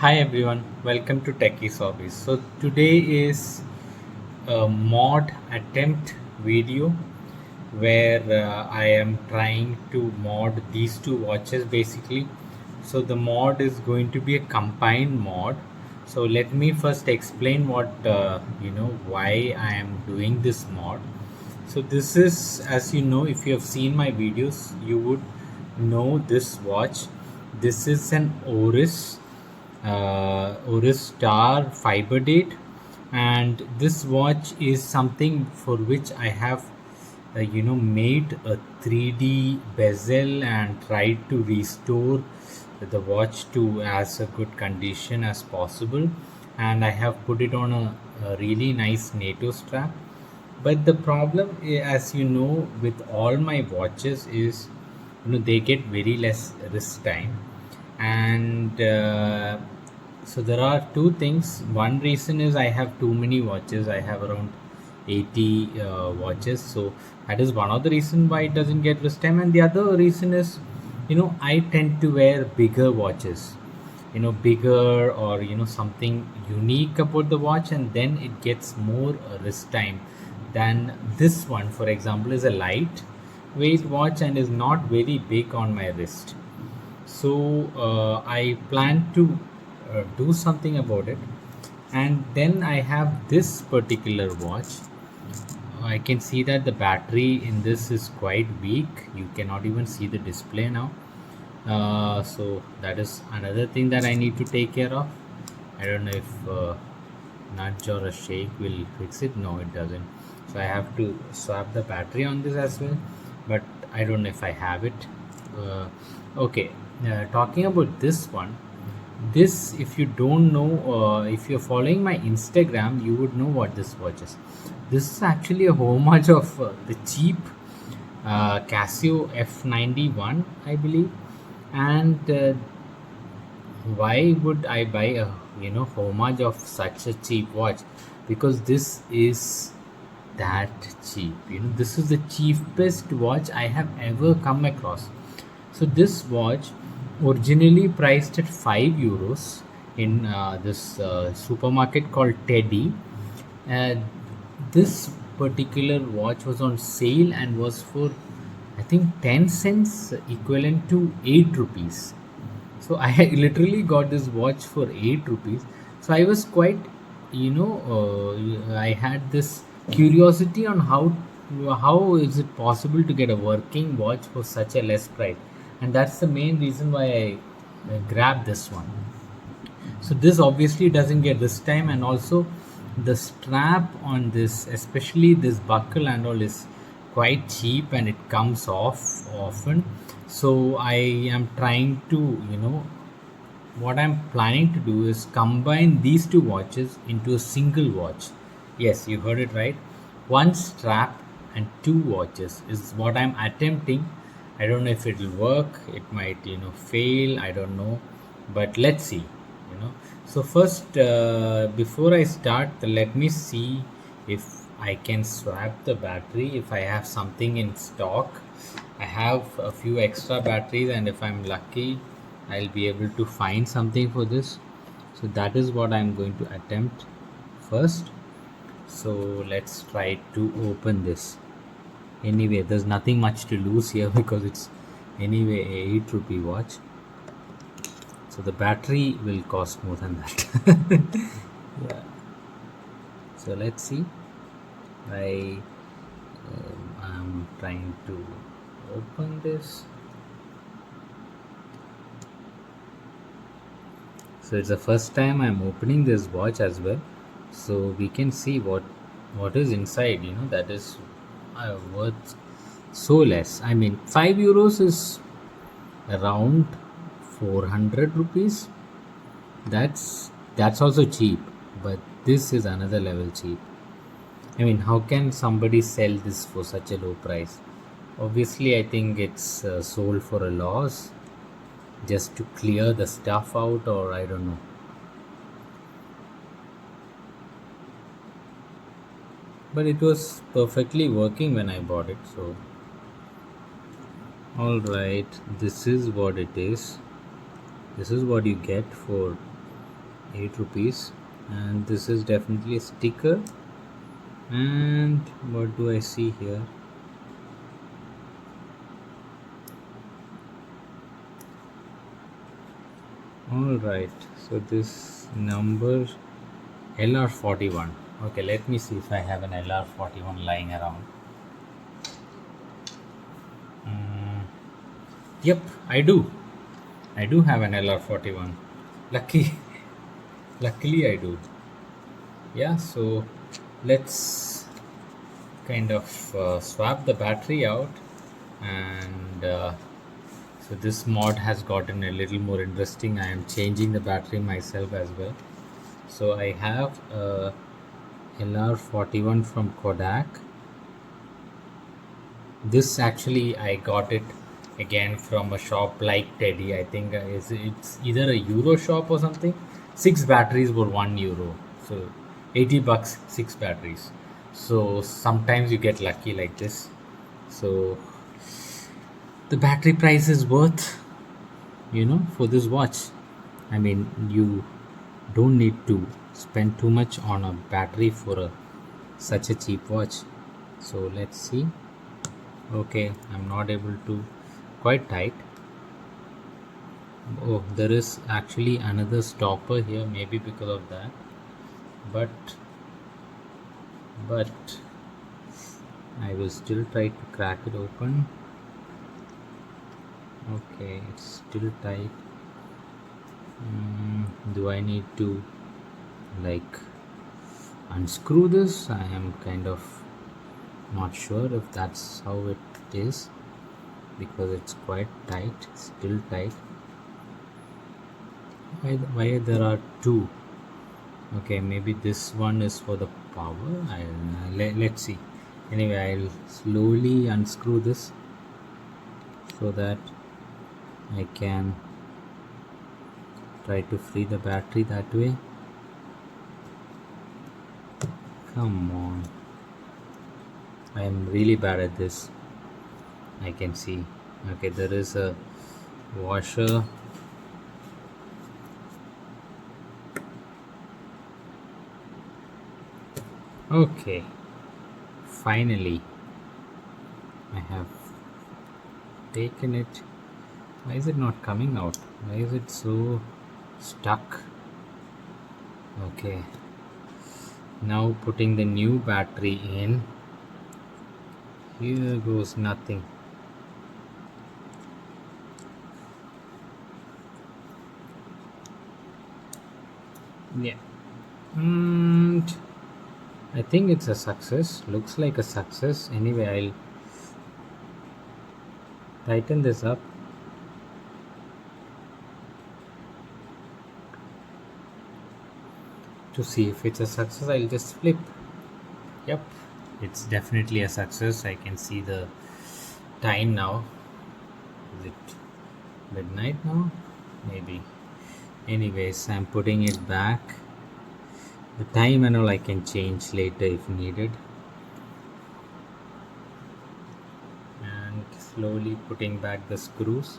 Hi everyone, welcome to Techie Hobbies. So today is a mod attempt video where I am trying to mod these two watches basically. So the mod is going to be a combined mod. So let me first explain what why I am doing this mod. So this is, as you know, if you have seen my videos, you would know this watch. This is an Oris Star Fiber Date, and this watch is something for which I have, made a 3D bezel and tried to restore the watch to as a good condition as possible, and I have put it on a really nice NATO strap. But the problem, as you know, with all my watches is, they get very less wrist time, and so there are two things. One reason is I have too many watches. I have around 80 watches, so that is one of the reason why it doesn't get wrist time. And the other reason is, I tend to wear bigger watches, bigger, or something unique about the watch, and then it gets more wrist time than this one. For example, is a light weight watch and is not very big on my wrist. So I plan to do something about it. And then I have this particular watch. I can see that the battery in this is quite weak. You cannot even see the display now. So that is another thing that I need to take care of. I don't know if nudge or a shake will fix it. No, it doesn't. So I have to swap the battery on this as well, but I don't know if I have it. Okay, talking about this one, this, if you don't know, if you're following my Instagram, you would know what this watch is. This is actually a homage of the cheap Casio F91, I believe. And why would I buy a homage of such a cheap watch? Because this is that cheap. This is the cheapest watch I have ever come across. So this watch, originally priced at 5 euros in this supermarket called TEDi. uh, this particular watch was on sale and was for, I think, 10 cents, equivalent to 8 rupees. So I literally got this watch for 8 rupees. So I was quite, I had this curiosity on how is it possible to get a working watch for such a less price, and that's the main reason why I grabbed this one. So this obviously doesn't get this time, and also the strap on this, especially this buckle and all, is quite cheap and it comes off often. So I am trying to, what I'm planning to do is combine these two watches into a single watch. Yes, you heard it right. One strap and two watches is what I'm attempting. I don't know if it will work. It might, fail. I don't know. But let's see, So first, before I start, let me see if I can swap the battery, if I have something in stock. I have a few extra batteries, and if I'm lucky, I'll be able to find something for this. So that is what I'm going to attempt first. So let's try to open this. Anyway, there's nothing much to lose here because it's anyway a 8 rupee watch. So the battery will cost more than that. Yeah. So let's see. I'm trying to open this. So it's the first time I'm opening this watch as well, so we can see what is inside. That is worth so less. I mean, 5 euros is around 400 rupees. That's also cheap, but this is another level cheap. I mean, how can somebody sell this for such a low price? Obviously, I think it's sold for a loss, just to clear the stuff out, or I don't know. But it was perfectly working when I bought it. So alright, this is what it is. This is what you get for 8 rupees. And this is definitely a sticker. And what do I see here? All right, so this number LR41. Okay, let me see if I have an LR41 lying around. Mm, yep, I do. I do have an LR41. Lucky, luckily I do. Yeah, so let's kind of swap the battery out, and so this mod has gotten a little more interesting. I am changing the battery myself as well. So I have a LR41 from Kodak. This actually I got it again from a shop like TEDi. I think it's either a Euro shop or something. Six batteries were €1, so 80 bucks, six batteries. So sometimes you get lucky like this. So the battery price is worth, for this watch. I mean, you don't need to spend too much on a battery for such a cheap watch. So let's see. Okay, I'm not able to quite tight. Oh, there is actually another stopper here, maybe because of that. But I will still try to crack it open. Okay, it's still tight. Do I need to like unscrew this? I am kind of not sure if that's how it is, because it's quite tight, still tight. Why there are two? Okay, maybe this one is for the power. Let's see. Anyway, I'll slowly unscrew this so that I can try to free the battery that way. Come on. I am really bad at this. I can see. Okay, there is a washer. Okay, finally I have taken it. Why is it not coming out? Why is it so stuck? Okay, now putting the new battery in. Here goes nothing. Yeah, and I think it's a success. Looks like a success. Anyway, I'll tighten this up. To see if it's a success, I'll just flip. Yep, it's definitely a success. I can see the time now. Is it midnight now? Maybe. Anyways, I'm putting it back. The time and all I can change later if needed. And slowly putting back the screws.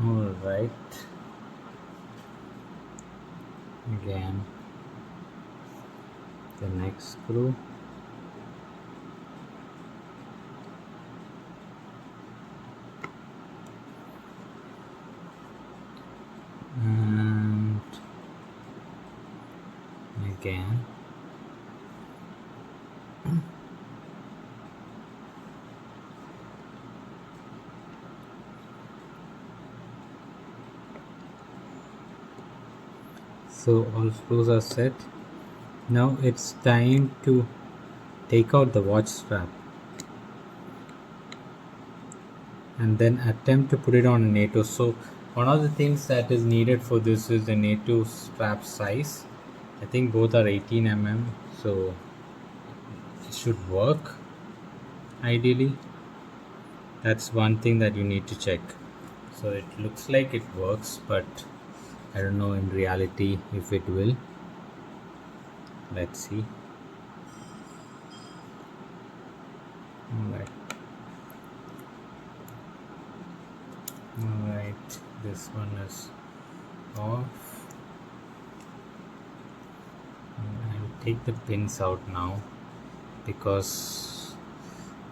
All right. Again, the next screw. And again. So all screws are set. Now it's time to take out the watch strap and then attempt to put it on Nato. So one of the things that is needed for this is the Nato strap size. I think both are 18 mm, so it should work ideally. That's one thing that you need to check. So it looks like it works, but I don't know in reality if it will. Let's see. Alright. Alright, this one is off. I'll take the pins out now because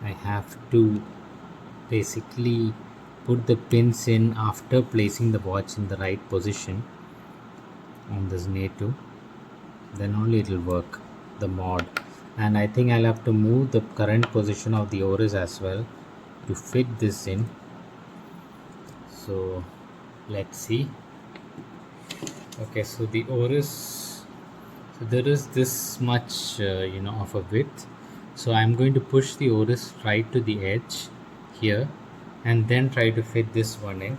I have to basically put the pins in after placing the watch in the right position on this Nato. Then only it will work, the mod. And I think I'll have to move the current position of the Oris as well to fit this in. So let's see. Okay, so the Oris, so there is this much of a width, so I'm going to push the Oris right to the edge here and then try to fit this one in.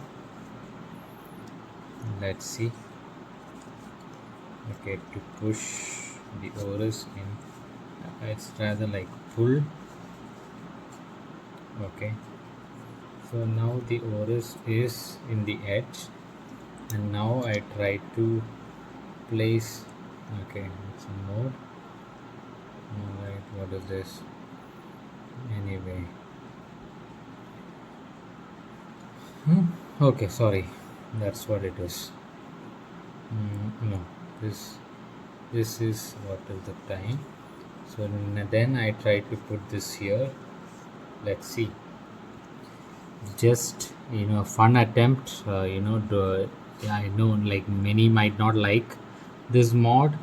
Let's see. Okay, to push the Oris in, it's rather like pull. Okay, so now the Oris is in the edge, and now I try to place. Okay, it's a mode. Alright, what is this? Anyway. Okay, sorry. That's what it is. No, this is what is the time. So then I try to put this here. Let's see. Just a fun attempt. I know like many might not like this mod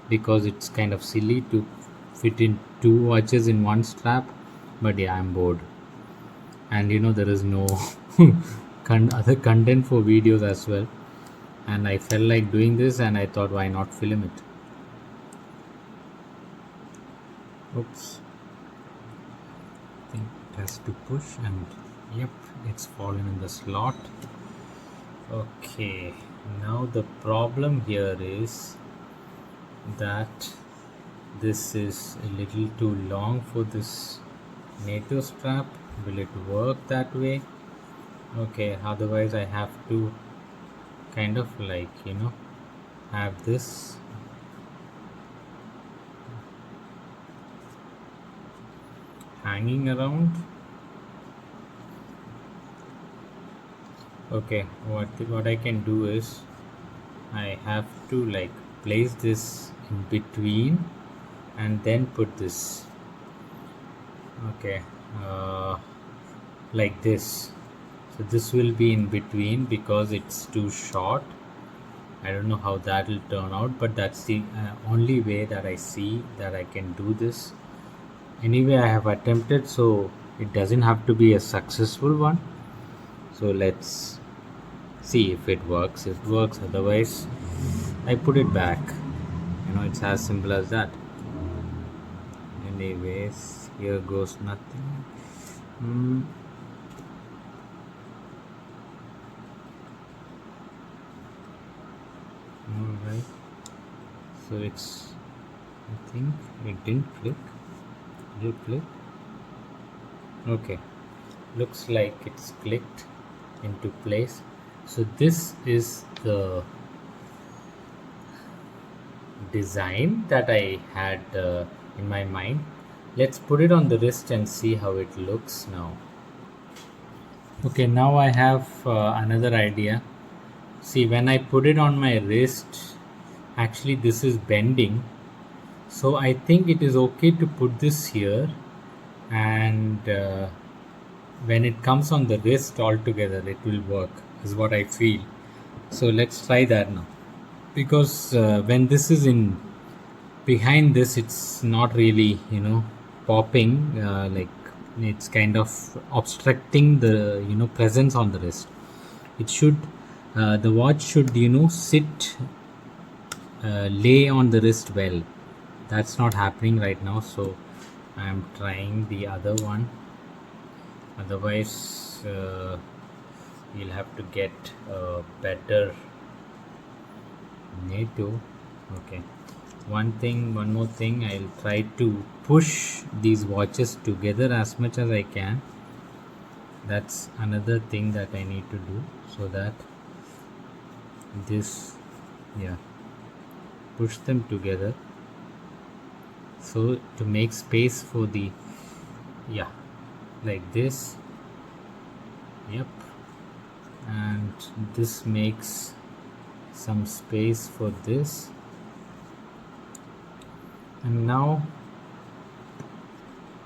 because it's kind of silly to fit in two watches in one strap, but yeah, I'm bored, and there is no other content for videos as well, and I felt like doing this and I thought, why not film it? Oops, I think it has to push, and yep, it's fallen in the slot. Okay, now the problem here is that this is a little too long for this Nato strap. Will it work that way? Okay, otherwise I have to kind of like have this hanging around. Okay, what I can do is I have to like place this in between and then put this. Okay, like this. So this will be in between because it's too short. I don't know how that will turn out, but that's the only way that I see that I can do this. Anyway, I have attempted, so it doesn't have to be a successful one. So let's see if it works. If it works, otherwise I put it back. It's as simple as that. Anyways, here goes nothing. Alright, so it's, I think it didn't click. Did it click? Okay, looks like it's clicked into place. So this is the design that I had in my mind. Let's put it on the wrist and see how it looks now. Okay, now I have another idea. See, when I put it on my wrist, actually this is bending, so I think it is okay to put this here, and when it comes on the wrist altogether it will work, is what I feel. So let's try that now, because when this is in behind this, it's not really popping, like it's kind of obstructing the presence on the wrist. It should the watch should sit lay on the wrist well. That's not happening right now, so I am trying the other one. Otherwise you'll have to get a better Nato. Okay, One more thing, I'll try to push these watches together as much as I can. That's another thing that I need to do, so that this, yeah, push them together, so to make space for the, yeah, like this. Yep. And this makes some space for this, and now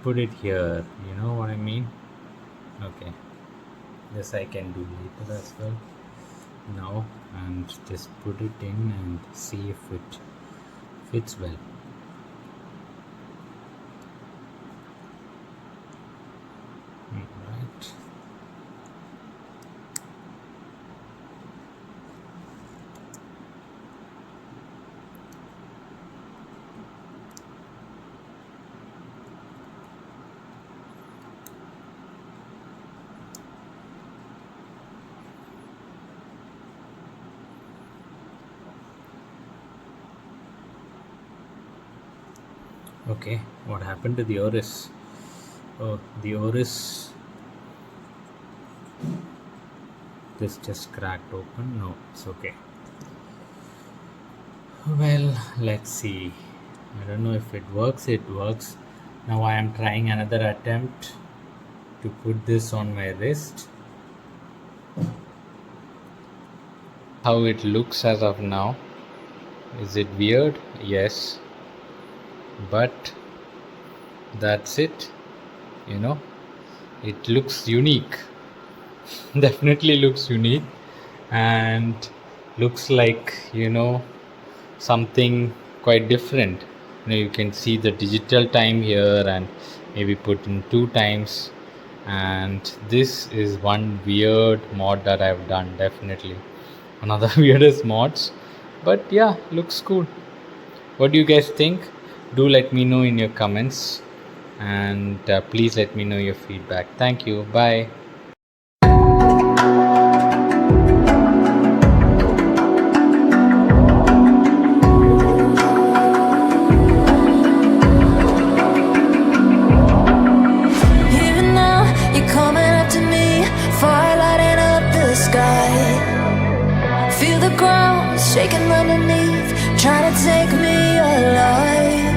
put it here, you know what I mean. Okay, this I can do later as well now, and just put it in and see if it fits well. Right. Okay, what happened to the Oris? Oh, the Oris, this just cracked open. No, it's okay. Well, let's see. I don't know if it works. It works. Now I am trying another attempt to put this on my wrist. How it looks as of now. Is it weird? Yes. But that's it. You know, it looks unique. Definitely looks unique, and looks like, something quite different. You can see the digital time here, and maybe put in 2 times. And this is one weird mod that I've done. Definitely one of the weirdest mods, but yeah, looks cool. What do you guys think? Do let me know in your comments, and please let me know your feedback. Thank you. Bye.